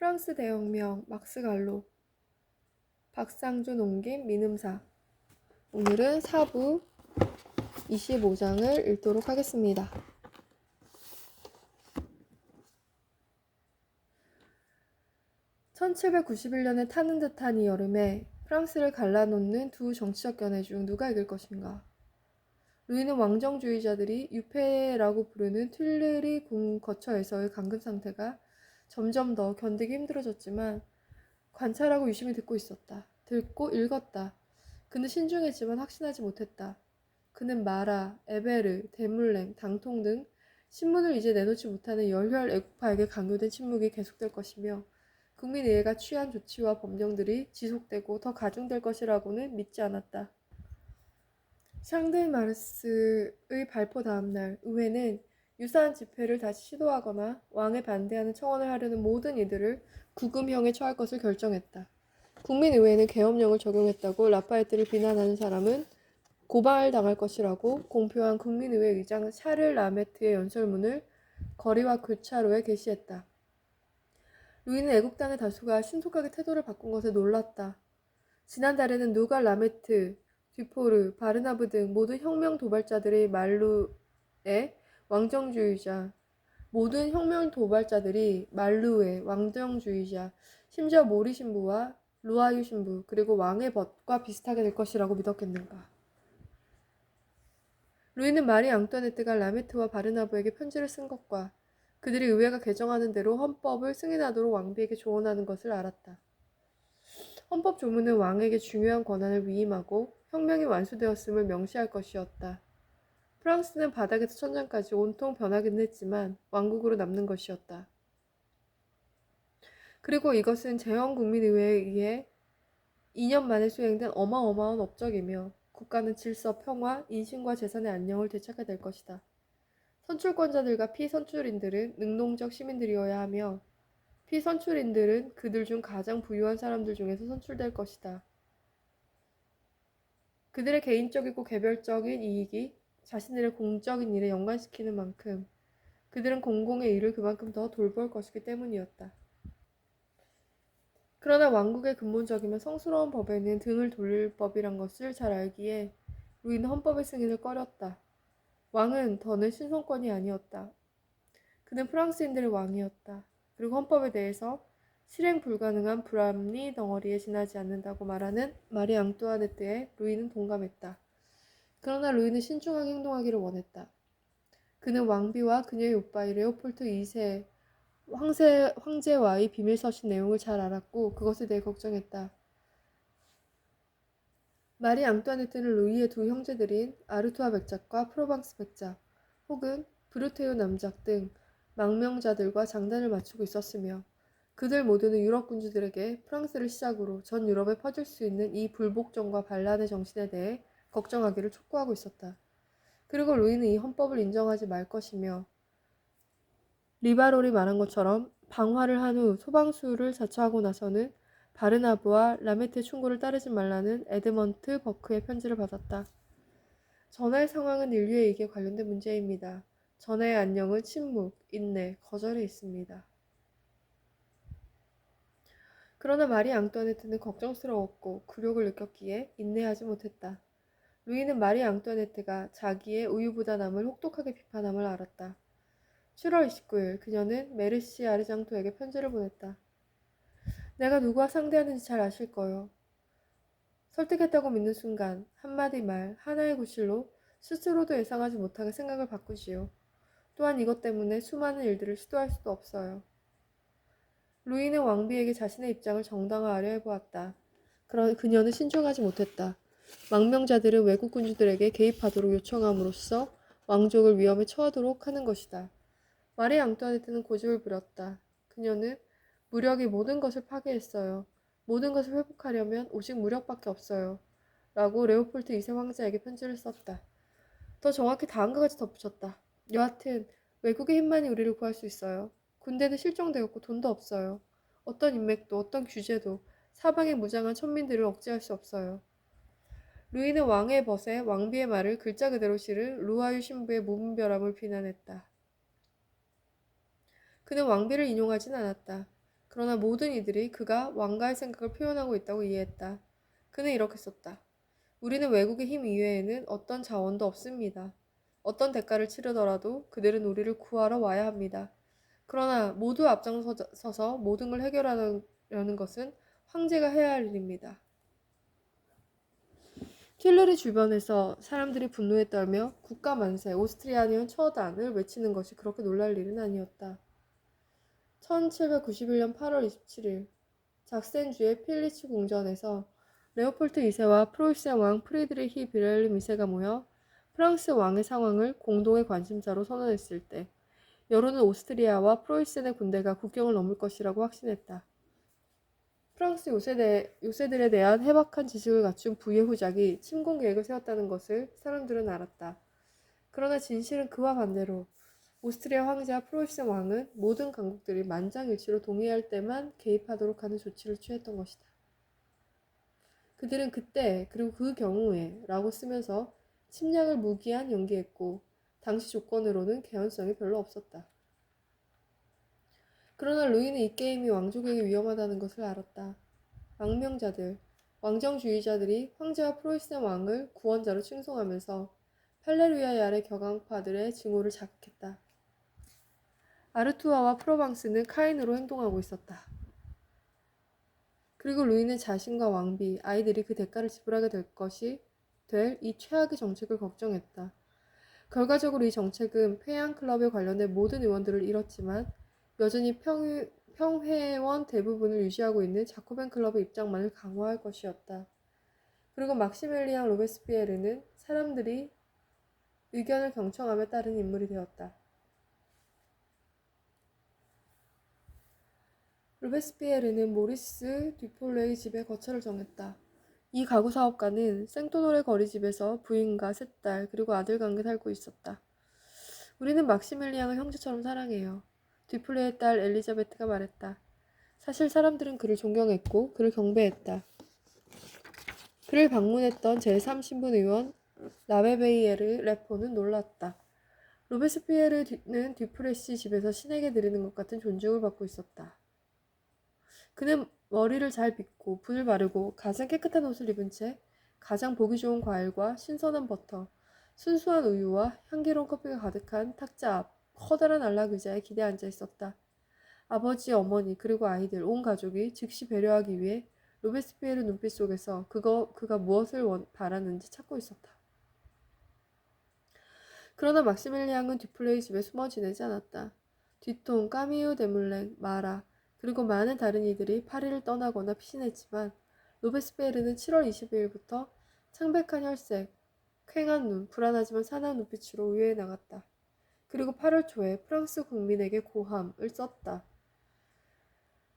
프랑스 대혁명, 막스갈로, 박상준 옮김, 민음사. 오늘은 4부 25장을 읽도록 하겠습니다. (1791년에) 타는 듯한 이 여름에 프랑스를 갈라놓는 두 정치적 견해 중 누가 이길 것인가. 루이는 왕정주의자들이 유폐라고 부르는 튠르리 궁 거처에서의 감금 상태가 점점 더 견디기 힘들어졌지만 관찰하고 유심히 듣고 있었다. 듣고 읽었다. 그는 신중했지만 확신하지 못했다. 그는 마라, 에베르, 데물랭, 당통 등 신문을 이제 내놓지 못하는 열혈 애국파에게 강요된 침묵이 계속될 것이며 국민의회가 취한 조치와 법령들이 지속되고 더 가중될 것이라고는 믿지 않았다. 샹들마르스의 발포 다음날 의회는 유사한 집회를 다시 시도하거나 왕에 반대하는 청원을 하려는 모든 이들을 구금형에 처할 것을 결정했다. 국민의회는 계엄령을 적용했다고 라파에트를 비난하는 사람은 고발을 당할 것이라고 공표한 국민의회 의장 샤를 라메트의 연설문을 거리와 교차로에 게시했다. 루이는 애국당의 다수가 신속하게 태도를 바꾼 것에 놀랐다. 지난달에는 누갈 라메트, 듀포르, 바르나브 등 모든 혁명 도발자들의 말루의 왕정주의자, 심지어 모리 신부와 루아유 신부, 그리고 왕의 벗과 비슷하게 될 것이라고 믿었겠는가. 루이는 마리 앙뚜아네트가 라메트와 바르나브에게 편지를 쓴 것과 그들이 의회가 개정하는 대로 헌법을 승인하도록 왕비에게 조언하는 것을 알았다. 헌법 조문은 왕에게 중요한 권한을 위임하고 혁명이 완수되었음을 명시할 것이었다. 프랑스는 바닥에서 천장까지 온통 변하기는 했지만 왕국으로 남는 것이었다. 그리고 이것은 재헌국민의회에 의해 2년 만에 수행된 어마어마한 업적이며 국가는 질서, 평화, 인신과 재산의 안녕을 되찾게 될 것이다. 선출권자들과 피선출인들은 능동적 시민들이어야 하며 피선출인들은 그들 중 가장 부유한 사람들 중에서 선출될 것이다. 그들의 개인적이고 개별적인 이익이 자신들의 공적인 일에 연관시키는 만큼 그들은 공공의 일을 그만큼 더 돌볼 것이기 때문이었다. 그러나 왕국의 근본적이면 성스러운 법에는 등을 돌릴 법이란 것을 잘 알기에 루이는 헌법의 승인을 꺼렸다. 왕은 더는 신성권이 아니었다. 그는 프랑스인들의 왕이었다. 그리고 헌법에 대해서 실행 불가능한 불합리 덩어리에 지나지 않는다고 말하는 마리 앙뚜아네트에 루이는 동감했다. 그러나 루이는 신중하게 행동하기를 원했다. 그는 왕비와 그녀의 오빠인 레오폴드 2세 황제와의 비밀 서신 내용을 잘 알았고 그것에 대해 걱정했다. 마리 앙뚜아네트는 루이의 두 형제들인 아르투아 백작과 프로방스 백작 혹은 브루테유 남작 등 망명자들과 장단을 맞추고 있었으며 그들 모두는 유럽 군주들에게 프랑스를 시작으로 전 유럽에 퍼질 수 있는 이 불복종과 반란의 정신에 대해 걱정하기를 촉구하고 있었다. 그리고 루이는 이 헌법을 인정하지 말 것이며 리바롤이 말한 것처럼 방화를 한 후 소방수를 자처하고 나서는 바르나브와 라메트의 충고를 따르지 말라는 에드먼트 버크의 편지를 받았다. 전하의 상황은 인류의 이익에 관련된 문제입니다. 전하의 안녕은 침묵, 인내, 거절에 있습니다. 그러나 마리 앙뚜아네트는 걱정스러웠고 굴욕을 느꼈기에 인내하지 못했다. 루이는 마리 앙뚜아네트가 자기의 우유부단함을 혹독하게 비판함을 알았다. 7월 29일 그녀는 메르시 아르장토에게 편지를 보냈다. 내가 누구와 상대하는지 잘 아실 거요. 설득했다고 믿는 순간 한마디 말, 하나의 구실로 스스로도 예상하지 못하게 생각을 바꾸시오. 또한 이것 때문에 수많은 일들을 시도할 수도 없어요. 루이는 왕비에게 자신의 입장을 정당화하려 해보았다. 그러나 그녀는 신중하지 못했다. 망명자들은 외국 군주들에게 개입하도록 요청함으로써 왕족을 위험에 처하도록 하는 것이다. 마리 앙뚜아네트는 고집을 부렸다. 그녀는 무력이 모든 것을 파괴했어요. 모든 것을 회복하려면 오직 무력밖에 없어요. 라고 레오폴드 2세 황제에게 편지를 썼다. 더 정확히 다음과 같이 덧붙였다. 여하튼 외국의 힘만이 우리를 구할 수 있어요. 군대는 실종되었고 돈도 없어요. 어떤 인맥도 어떤 규제도 사방의 무장한 천민들을 억제할 수 없어요. 루이는 왕의 벗에 왕비의 말을 글자 그대로 실은 루아유 신부의 무분별함을 비난했다. 그는 왕비를 인용하진 않았다. 그러나 모든 이들이 그가 왕가의 생각을 표현하고 있다고 이해했다. 그는 이렇게 썼다. 우리는 외국의 힘 이외에는 어떤 자원도 없습니다. 어떤 대가를 치르더라도 그들은 우리를 구하러 와야 합니다. 그러나 모두 앞장서서 모든 걸 해결하려는 것은 황제가 해야 할 일입니다. 튠르리 주변에서 사람들이 분노에 떨며 국가 만세, 오스트리아니언 처단을 외치는 것이 그렇게 놀랄 일은 아니었다. 1791년 8월 27일 작센주의 필리츠 궁전에서 레오폴트 2세와 프로이센 왕 프리드리히 빌헬름 2세가 모여 프랑스 왕의 상황을 공동의 관심사로 선언했을 때 여론은 오스트리아와 프로이센의 군대가 국경을 넘을 것이라고 확신했다. 프랑스 요새들에 대한 해박한 지식을 갖춘 부의 후작이 침공 계획을 세웠다는 것을 사람들은 알았다. 그러나 진실은 그와 반대로 오스트리아 황제와 프로이센 왕은 모든 강국들이 만장일치로 동의할 때만 개입하도록 하는 조치를 취했던 것이다. 그들은 그때 그리고 그 경우에 라고 쓰면서 침략을 무기한 연기했고 당시 조건으로는 개연성이 별로 없었다. 그러나 루이는 이 게임이 왕족에게 위험하다는 것을 알았다. 망명자들, 왕정주의자들이 황제와 프로이센 왕을 구원자로 칭송하면서 팔레루야얄의 격앙파들의 증오를 자극했다. 아르투아와 프로방스는 카인으로 행동하고 있었다. 그리고 루이는 자신과 왕비, 아이들이 그 대가를 지불하게 될 이 최악의 정책을 걱정했다. 결과적으로 이 정책은 폐양클럽에 관련된 모든 의원들을 잃었지만 여전히 평회원 대부분을 유지하고 있는 자코벤 클럽의 입장만을 강화할 것이었다. 그리고 막시밀리앙 로베스피에르는 사람들이 의견을 경청함에 따른 인물이 되었다. 로베스피에르는 모리스 듀폴레의 집에 거처를 정했다. 이 가구 사업가는 생토노레 거리집에서 부인과 셋 딸 그리고 아들과 함께 살고 있었다. 우리는 막시밀리앙을 형제처럼 사랑해요. 듀플레의 딸 엘리자베트가 말했다. 사실 사람들은 그를 존경했고 그를 경배했다. 그를 방문했던 제3신분 의원 라베베이에르 레포는 놀랐다. 로베스피에르는 듀프레시 집에서 신에게 드리는 것 같은 존중을 받고 있었다. 그는 머리를 잘 빗고 분을 바르고 가장 깨끗한 옷을 입은 채 가장 보기 좋은 과일과 신선한 버터, 순수한 우유와 향기로운 커피가 가득한 탁자 앞 커다란 안락 의자에 기대 앉아 있었다. 아버지, 어머니, 그리고 아이들, 온 가족이 즉시 배려하기 위해 로베스피에르 눈빛 속에서 그가 무엇을 바라는지 찾고 있었다. 그러나 막시밀리앙은 듀플레이 집에 숨어 지내지 않았다. 뒤통, 까미유 데물랭, 마라, 그리고 많은 다른 이들이 파리를 떠나거나 피신했지만 로베스피에르는 7월 22일부터 창백한 혈색, 퀭한 눈, 불안하지만 사나운 눈빛으로 의회에 나갔다. 그리고 8월 초에 프랑스 국민에게 고함을 썼다.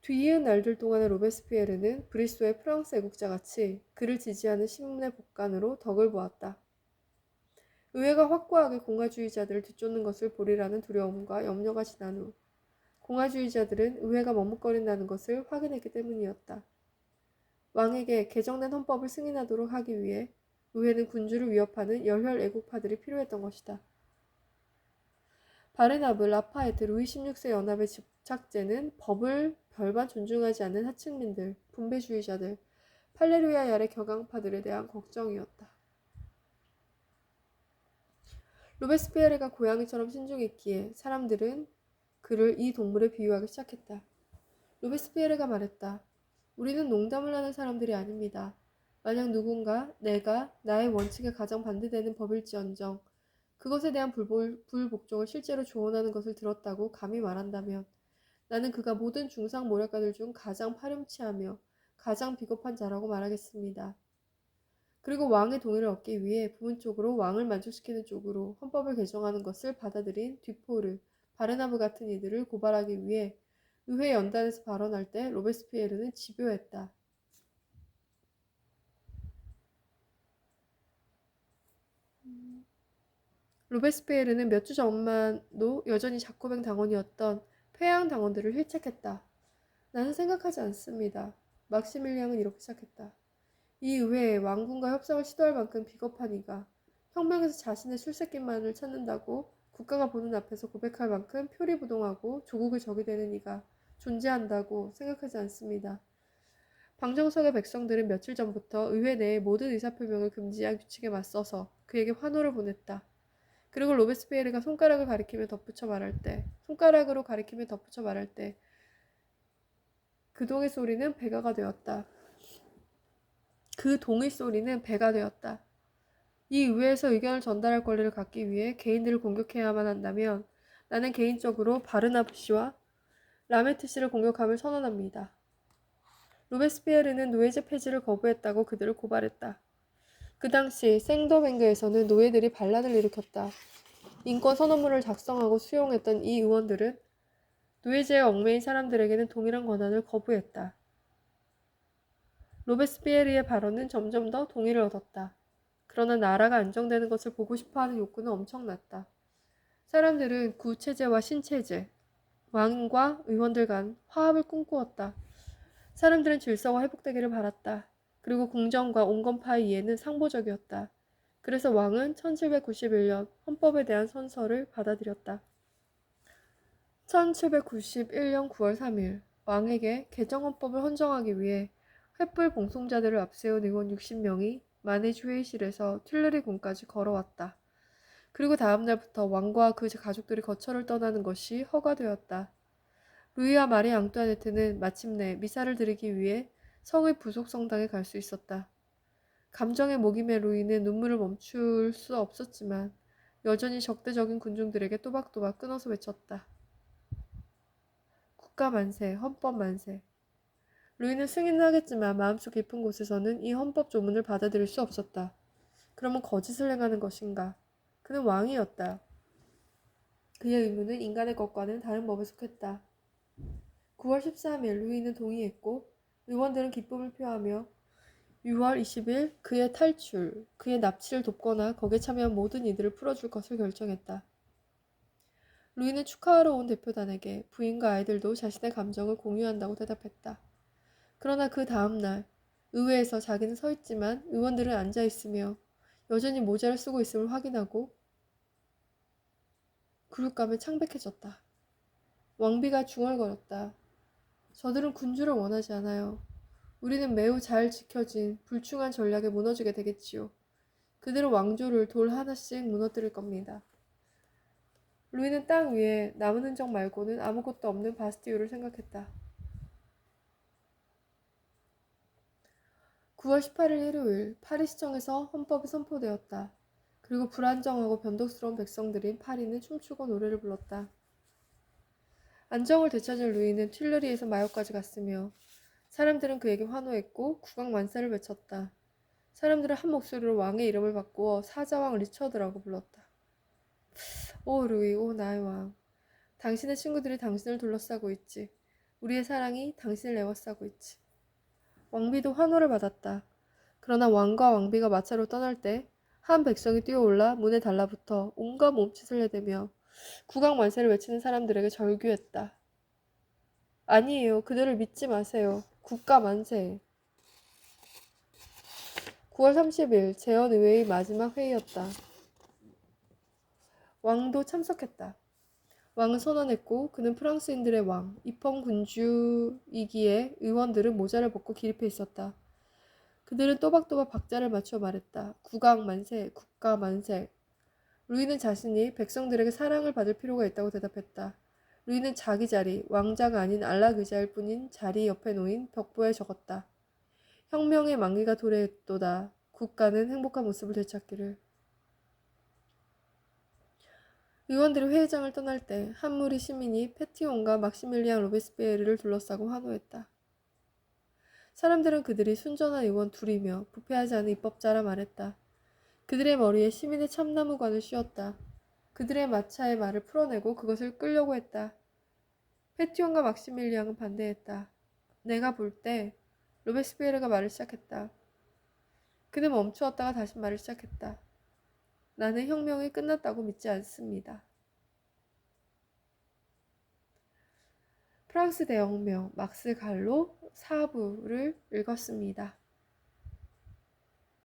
뒤이은 날들 동안의 로베스피에르는 브리소의 프랑스 애국자같이 그를 지지하는 신문의 복간으로 덕을 보았다. 의회가 확고하게 공화주의자들을 뒤쫓는 것을 보리라는 두려움과 염려가 지난 후 공화주의자들은 의회가 머뭇거린다는 것을 확인했기 때문이었다. 왕에게 개정된 헌법을 승인하도록 하기 위해 의회는 군주를 위협하는 열혈 애국파들이 필요했던 것이다. 바르나브, 라파에트, 루이 16세 연합의 집착제는 법을 별반 존중하지 않는 하층민들, 분배주의자들, 팔레루야얄의 격앙파들에 대한 걱정이었다. 로베스피에르가 고양이처럼 신중했기에 사람들은 그를 이 동물에 비유하기 시작했다. 로베스피에르가 말했다. 우리는 농담을 하는 사람들이 아닙니다. 만약 누군가 내가 나의 원칙에 가장 반대되는 법일지언정 그것에 대한 불복종을 실제로 조언하는 것을 들었다고 감히 말한다면 나는 그가 모든 중상 모략가들 중 가장 파렴치하며 가장 비겁한 자라고 말하겠습니다. 그리고 왕의 동의를 얻기 위해 부분적으로 왕을 만족시키는 쪽으로 헌법을 개정하는 것을 받아들인 듀포르, 바르나브 같은 이들을 고발하기 위해 의회 연단에서 발언할 때 로베스피에르는 집요했다. 로베스피에르는 몇 주 전만도 여전히 자코뱅 당원이었던 폐양 당원들을 힐책했다. 나는 생각하지 않습니다. 막시밀리앙은 이렇게 시작했다. 이 의회에 왕군과 협상을 시도할 만큼 비겁한 이가 혁명에서 자신의 출세길만을 찾는다고 국가가 보는 앞에서 고백할 만큼 표리부동하고 조국의 적이 되는 이가 존재한다고 생각하지 않습니다. 방정석의 백성들은 며칠 전부터 의회 내의 모든 의사표명을 금지한 규칙에 맞서서 그에게 환호를 보냈다. 그리고 로베스피에르가 손가락으로 가리키며 덧붙여 말할 때 그 동의 소리는 배가가 되었다. 그 동의 소리는 배가 되었다. 이 의회에서 의견을 전달할 권리를 갖기 위해 개인들을 공격해야만 한다면 나는 개인적으로 바르나브 씨와 라메트 씨를 공격함을 선언합니다. 로베스피에르는 노예제 폐지를 거부했다고 그들을 고발했다. 그 당시 생더뱅그에서는 노예들이 반란을 일으켰다. 인권 선언문을 작성하고 수용했던 이 의원들은 노예제에 얽매인 사람들에게는 동일한 권한을 거부했다. 로베스피에르의 발언은 점점 더 동의를 얻었다. 그러나 나라가 안정되는 것을 보고 싶어하는 욕구는 엄청났다. 사람들은 구체제와 신체제, 왕과 의원들 간 화합을 꿈꾸었다. 사람들은 질서가 회복되기를 바랐다. 그리고 궁정과 온건파의 이해는 상보적이었다. 그래서 왕은 1791년 헌법에 대한 선서를 받아들였다. 1791년 9월 3일 왕에게 개정헌법을 헌정하기 위해 횃불 봉송자들을 앞세운 의원 60명이 마네주 회의실에서 튤르리 궁까지 걸어왔다. 그리고 다음 날부터 왕과 그 가족들이 거처를 떠나는 것이 허가되었다. 루이와 마리 앙뚜아네트는 마침내 미사를 드리기 위해 성의 부속 성당에 갈 수 있었다. 감정에 목이 맨 루이는 눈물을 멈출 수 없었지만 여전히 적대적인 군중들에게 또박또박 끊어서 외쳤다. 국가 만세, 헌법 만세. 루이는 승인은 하겠지만 마음속 깊은 곳에서는 이 헌법 조문을 받아들일 수 없었다. 그러면 거짓을 행하는 것인가? 그는 왕이었다. 그의 의무는 인간의 것과는 다른 법에 속했다. 9월 13일 루이는 동의했고 의원들은 기쁨을 표하며 6월 20일 그의 탈출, 그의 납치를 돕거나 거기에 참여한 모든 이들을 풀어줄 것을 결정했다. 루이는 축하하러 온 대표단에게 부인과 아이들도 자신의 감정을 공유한다고 대답했다. 그러나 그 다음 날 의회에서 자기는 서 있지만 의원들은 앉아 있으며 여전히 모자를 쓰고 있음을 확인하고 굴욕감에 창백해졌다. 왕비가 중얼거렸다. 저들은 군주를 원하지 않아요. 우리는 매우 잘 지켜진 불충한 전략에 무너지게 되겠지요. 그들은 왕조를 돌 하나씩 무너뜨릴 겁니다. 루이는 땅 위에 남은 흔적 말고는 아무것도 없는 바스티유를 생각했다. 9월 18일 일요일 파리시청에서 헌법이 선포되었다. 그리고 불안정하고 변덕스러운 백성들인 파리는 춤추고 노래를 불렀다. 안정을 되찾은 루이는 튤르리에서 마요까지 갔으며 사람들은 그에게 환호했고 국왕 만세를 외쳤다. 사람들은 한 목소리로 왕의 이름을 바꾸어 사자왕 리처드라고 불렀다. 오 루이, 오 나의 왕. 당신의 친구들이 당신을 둘러싸고 있지. 우리의 사랑이 당신을 에워싸고 있지. 왕비도 환호를 받았다. 그러나 왕과 왕비가 마차로 떠날 때 한 백성이 뛰어올라 문에 달라붙어 온갖 몸짓을 해대며 국왕 만세를 외치는 사람들에게 절규했다. 아니에요. 그들을 믿지 마세요. 국가 만세. 9월 30일 재헌의회의 마지막 회의였다. 왕도 참석했다. 왕은 선언했고 그는 프랑스인들의 왕, 입헌 군주이기에 의원들은 모자를 벗고 기립해 있었다. 그들은 또박또박 박자를 맞춰 말했다. 국왕 만세, 국가 만세. 루이는 자신이 백성들에게 사랑을 받을 필요가 있다고 대답했다. 루이는 자기 자리, 왕자가 아닌 안락 의자일 뿐인 자리 옆에 놓인 벽보에 적었다. 혁명의 만기가 도래했도다. 국가는 행복한 모습을 되찾기를. 의원들이 회의장을 떠날 때 한 무리 시민이 페티온과 막시밀리앙 로베스피에르를 둘러싸고 환호했다. 사람들은 그들이 순전한 의원 둘이며 부패하지 않은 입법자라 말했다. 그들의 머리에 시민의 참나무관을 씌웠다. 그들의 마차의 말을 풀어내고 그것을 끌려고 했다. 페티온과 막시밀리앙은 반대했다. 내가 볼 때 로베스피에르가 말을 시작했다. 그는 멈추었다가 다시 말을 시작했다. 나는 혁명이 끝났다고 믿지 않습니다. 프랑스 대혁명 막스 갈로 4부를 읽었습니다.